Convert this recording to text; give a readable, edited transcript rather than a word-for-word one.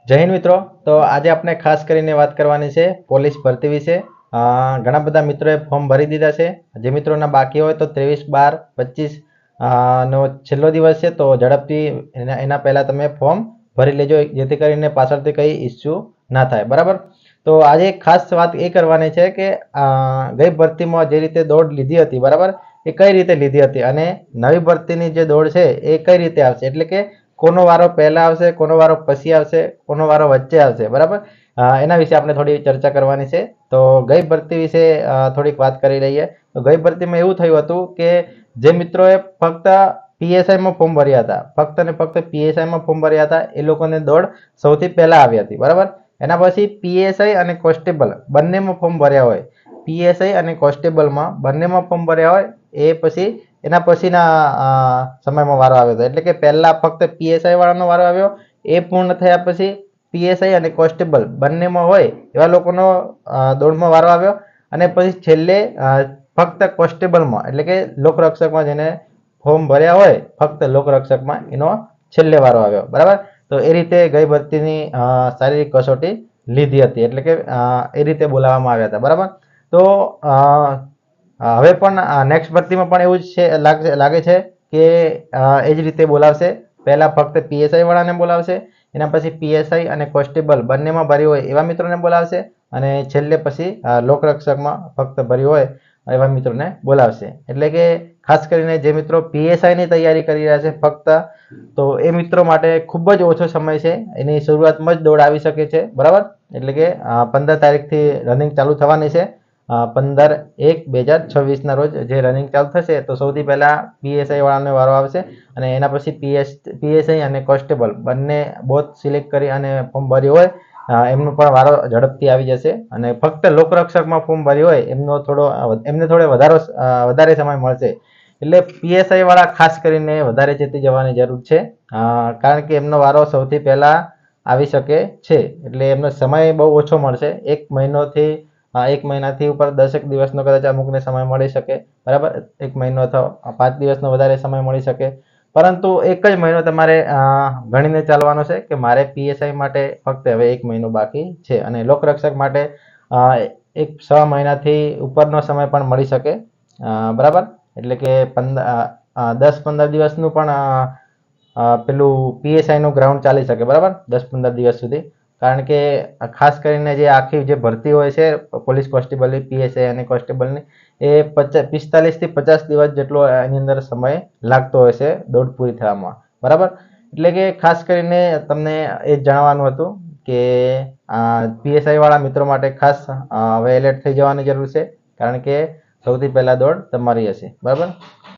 જય હિન્દ મિત્રો. તો આજે આપણે ખાસ કરીને વાત કરવાની છે પોલીસ ભરતી વિશે. ઘણા બધા મિત્રોએ ફોર્મ ભરી દીધા છે. જે મિત્રોના બાકી હોય તો 23/12/25 નો છેલ્લો દિવસ છે, તો ઝડપથી એના પહેલા તમે ફોર્મ ભરી લેજો, જેથી કરીને પાછળથી કંઈ ઇસ્યુ ના થાય. બરાબર. તો આજે ખાસ વાત એ કરવાની છે કે ગઈ ભરતીમાં જે રીતે દોડ લીધી હતી, બરાબર, એ કઈ રીતે લીધી હતી અને નવી ભરતીની જે દોડ છે એ કઈ રીતે આવશે, એટલે કે કોનો વારો પહેલા આવશે, કોનો વારો પછી આવશે, કોનો વારો વચ્ચે આવશે. બરાબર. એના વિશે આપણે થોડી ચર્ચા કરવાની છે. તો ગઈ ભરતી વિશે થોડીક વાત કરી લઈએ. તો ગઈ ભરતીમાં એવું થયું હતું કે જે મિત્રોએ ફક્ત પીએસઆઈમાં ફોર્મ ભર્યા હતા, ફક્ત ને ફક્ત પીએસઆઈમાં ફોર્મ ભર્યા હતા, એ લોકોને દોડ સૌથી પહેલા આવી હતી. બરાબર. એના પછી પીએસઆઈ અને કોન્સ્ટેબલ બંનેમાં ફોર્મ ભર્યા હોય, પીએસઆઈ અને કોન્સ્ટેબલમાં બંનેમાં ફોર્મ ભર્યા હોય, એ પછી એના પછીના સમયમાં વારો આવ્યો હતો. એટલે કે પહેલા ફક્ત પીએસઆઈ વાળાનો વારો આવ્યો, એ પૂર્ણ થયા પછી પીએસઆઈ અને કોન્સ્ટેબલ બંનેમાં હોય એવા લોકોનો દોડમાં વારો આવ્યો, અને પછી છેલ્લે ફક્ત કોન્સ્ટેબલમાં એટલે કે લોકરક્ષકમાં જેને ફોર્મ ભર્યા હોય ફક્ત લોકરક્ષકમાં એનો છેલ્લે વારો આવ્યો. બરાબર. તો એ રીતે ગઈ ભરતીની શારીરિક કસોટી લીધી હતી, એટલે કે એ રીતે બોલાવવામાં આવ્યા હતા. બરાબર. તો હવે પણ નેક્સ્ટ ભરતીમાં પણ એવું જ છે, લાગે છે કે એ જ રીતે બોલાવશે. પહેલા ફક્ત પીએસઆઈ વાળાને બોલાવશે, એના પછી પીએસઆઈ અને કોન્સ્ટેબલ બંનેમાં ભર્યું હોય એવા મિત્રોને બોલાવશે, અને છેલ્લે પછી લોકરક્ષકમાં ફક્ત ભર્યું હોય એવા મિત્રોને બોલાવશે. એટલે કે ખાસ કરીને જે મિત્રો પીએસઆઈની તૈયારી કરી રહ્યા છે ફક્ત, તો એ મિત્રો માટે ખૂબ જ ઓછો સમય છે. એની શરૂઆતમાં જ દોડ આવી શકે છે. બરાબર. એટલે કે 15 તારીખથી રનિંગ ચાલુ થવાની છે. 15/1/2026 ના રોજ જે રનિંગ ચાલુ થશે, તો સૌથી પહેલા પીએસઆઈ વાળાનો વારો આવશે, અને એના પછી પીએસઆઈ અને કોન્સ્ટેબલ બંને બોથ સિલેક્ટ કરી અને ફોર્મ ભર્યું હોય એમનો પણ વારો ઝડપથી આવી જશે. અને ફક્ત લોકરક્ષકમાં ફોર્મ ભર્યું હોય એમને થોડો વધારે સમય મળશે. એટલે પીએસઆઈ વાળા ખાસ કરીને વધારે ચેતી જવાની જરૂર છે, કારણ કે એમનો વારો સૌથી પહેલા આવી શકે છે. એટલે એમનો સમય બહુ ઓછો મળશે. એક મહિનાથી ઉપર 10 દિવસનો કદાચ અમુકને સમય મળી શકે. બરાબર. 1 મહિનો અથવા 5 દિવસનો વધારે સમય મળી શકે. પરંતુ એક જ મહિનો તમારે ગણીને ચાલવાનો છે કે મારે પીએસઆઈ માટે ફક્ત હવે 1 મહિનો બાકી છે, અને લોકરક્ષક માટે 6 મહિનાથી ઉપરનો સમય પણ મળી શકે. બરાબર. એટલે કે 10-15 દિવસનું પણ પેલું પીએસઆઈનું ગ્રાઉન્ડ ચાલી શકે. બરાબર. 10-15 દિવસ સુધી. કારણ કે ખાસ કરીને જે આખી જે ભરતી હોય છે પોલીસ કોન્સ્ટેબલની, પીએસઆઈ અને કોન્સ્ટેબલની, એ 45 થી 50 દિવસ જેટલો એની અંદર સમય લાગતો હોય છે દોડ પૂરી થવામાં. બરાબર. એટલે કે ખાસ કરીને તમને એ જણાવવાનું હતું કે પીએસઆઈ વાળા મિત્રો માટે ખાસ હવે એલર્ટ થઈ જવાની જરૂર છે, કારણ કે સૌથી પહેલા દોડ તમારી હશે. બરાબર.